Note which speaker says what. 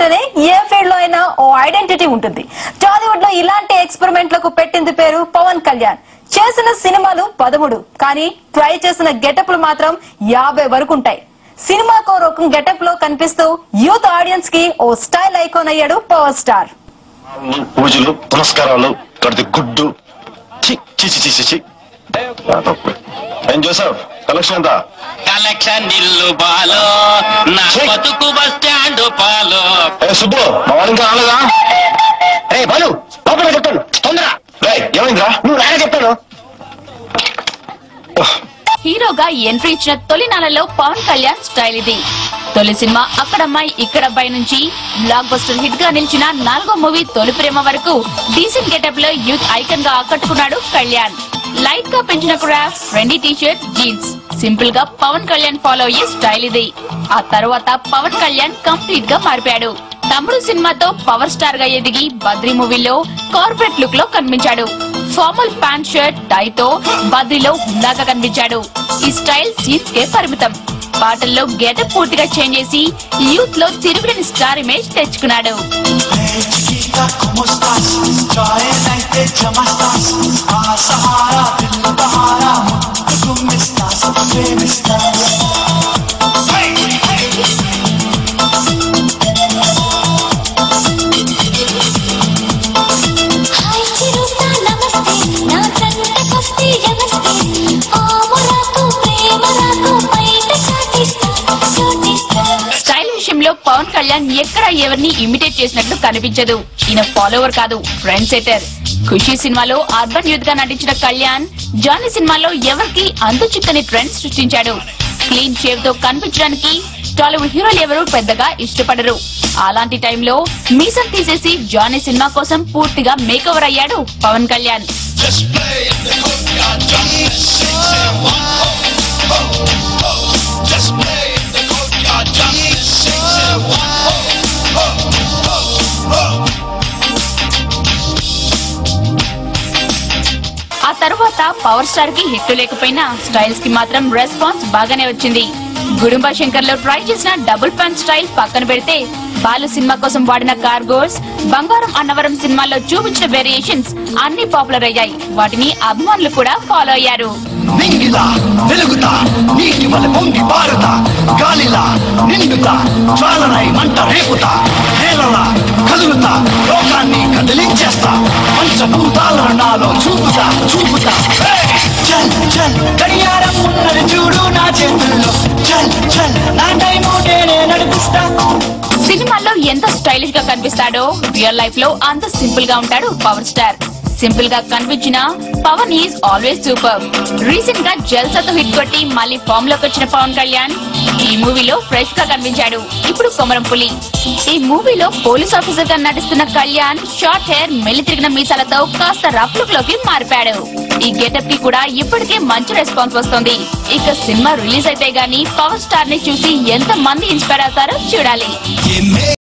Speaker 1: అంటేనే ఏ ఫీల్డ్ లో అయినా ఓ ఐడెంటిటీ ఉంటుంది. టాలీవుడ్ లో ఇలాంటి ఎక్స్పెరిమెంట్లకు పెట్టింది పేరు పవన్ కళ్యాణ్. చేసిన సినిమాలు 13, కానీ ట్రై చేసిన గెటప్లు మాత్రం 50 వరకు ఉంటాయి. సినిమాకో రకం గెటప్ లో కనిపిస్తూ యూత్ ఆడియన్స్ కి ఓ స్టైల్ ఐకాన్ అయ్యాడు పవర్ స్టార్.
Speaker 2: పూజలు పునస్కారాలు కడితే గుడ్డు ఏం చేసావు? కలెక్షన్ ఎంత?
Speaker 3: కలెక్షన్ నిల్లు బాలో నా బతుకు బస్ స్టాండ్ పాలో.
Speaker 2: సుబ్బు మా వాళ్ళు ఇంకా రాలేదా? రే బాలు లోపల చెప్తాను తొందర. రే ఏమైందిరా? నువ్వు రాగా చెప్తాను.
Speaker 4: హీరోగా ఎంట్రీ ఇచ్చిన తొలి నెలలో పవన్ కళ్యాణ్ స్టైల్ ఇది. తొలి సినిమా అక్కడమ్మాయి ఇక్కడబ్బాయి నుంచి బ్లాక్ బస్టర్ హిట్ గా నిలిచిన 4వ మూవీ తొలి ప్రేమ వరకు డీసెంట్ గెటప్ లో యూత్ ఐకన్ గా ఆకట్టుకున్నాడు కళ్యాణ్. లైట్ గా పెంచిన craft, trendy T shirt, jeans, simple గా పవన్ కళ్యాణ్ ఫాలో అయ్యే స్టైల్ ఇది. ఆ తర్వాత పవన్ కళ్యాణ్ కంప్లీట్ గా మారిపోయాడు. తమ్ముడు సినిమాతో పవర్ స్టార్ గా ఎదిగి బద్రీ మూవీలో కార్పొరేట్ లుక్ లో కనిపించాడు. ఫార్మల్ ప్యాంట్ షర్ట్ టై తో బద్రీలో హుందాగా కనిపించాడు. ఈ స్టైల్ సీన్స్ కే పరిమితం. పాటల్లో గెటప్ పూర్తిగా చేంజ్ చేసి యూత్ లో తిరుగులేని స్టార్ ఇమేజ్ తెచ్చుకున్నాడు. పవన్ కళ్యాణ్ ఎక్కడ ఎవరిని ఇమిటేట్ చేసినట్లు కనిపించదు. ఈయన ఫాలోవర్ కాదు, ఫ్రెండ్ సెటర్. ఖుషీ సినిమాలో అర్బన్ యూత్ గా నటించిన కళ్యాణ్ జానీ సినిమాలో ఎవరికి అంతు చిక్కని ట్రెండ్ సృష్టించాడు. క్లీన్ షేవ్ తో కనిపించడానికి టాలీవుడ్ హీరోలు ఎవరు పెద్దగా ఇష్టపడరు. అలాంటి టైంలో మీసం తీసేసి జానీ సినిమా కోసం పూర్తిగా మేకవర్ అయ్యాడు పవన్ కళ్యాణ్. ఆ తర్వాత పవర్ స్టార్ కి హిట్ లేకపోయినా స్టైల్స్ కి మాత్రం రెస్పాన్స్ బాగానే వచ్చింది. గుడుంబ శంకర్ లో ట్రై చేసిన డబుల్ ప్యాంట్ స్టైల్ పక్కన పెడితే బాలు సినిమా కోసం వాడిన కార్గోస్, బంగారం అన్నవరం సినిమాల్లో చూపించిన వేరియేషన్స్ అన్ని పాపులర్ అయ్యాయి. వాటిని అభిమానులు కూడా ఫాలో అయ్యారు. సినిమాల్లో ఎంత స్టైలిష్ గా కనిపిస్తాడో రియల్ లైఫ్ లో అంత సింపుల్ గా ఉంటాడు పవర్ స్టార్. సింపుల్ గా కనిపించిన Pawan is always super. Recent గా జల్సాతో హిట్ కొట్టి మళ్ళీ ఫామ్ లోకి వచ్చిన పవన్ కళ్యాణ్ ఈ మూవీలో ఫ్రెష్ గా కనిపించాడు. ఇప్పుడు కొమరం పులి. ఈ మూవీలో పోలీస్ ఆఫీసర్ గా నటిస్తున్న కళ్యాణ్ షార్ట్ హెయిర్, మెల్లి తిరిగిన మీసాలతో కాస్త రఫ్ లుక్ లోకి మారిపాడు. ఈ గెటప్ కి కూడా ఇప్పటికే మంచి రెస్పాన్స్ వస్తుంది. ఇక సినిమా రిలీజ్ అయితే గానీ పవర్ స్టార్ ని చూసి ఎంత మంది ఇన్స్పైర్ అవుతారో చూడాలి.